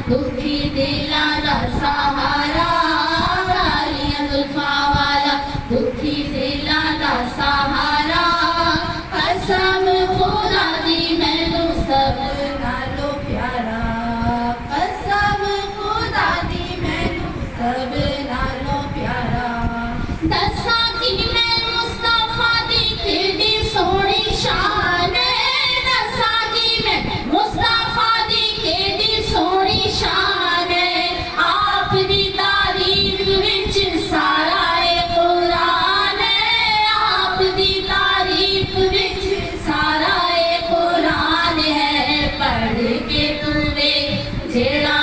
दुखी दिलां दा सहारा, कालियां जुल्फां वाला दुखी दिलां दा सहारा। कसम खुदा दी मैनू सब नालों प्यारा, कसम खुदा दी मैनू सब नालों प्यारा। दसा कि मैं मुस्तफा दी केडी सोहनी शान है, दसा कि मैं मुस्तफा दी केडी सोहनी शान है। आप दी तारीफ विच सारा ए कुरान है, आप दी तारीफ विच सारा ए कुरान है। पढ़ के तू वेख जेड़ा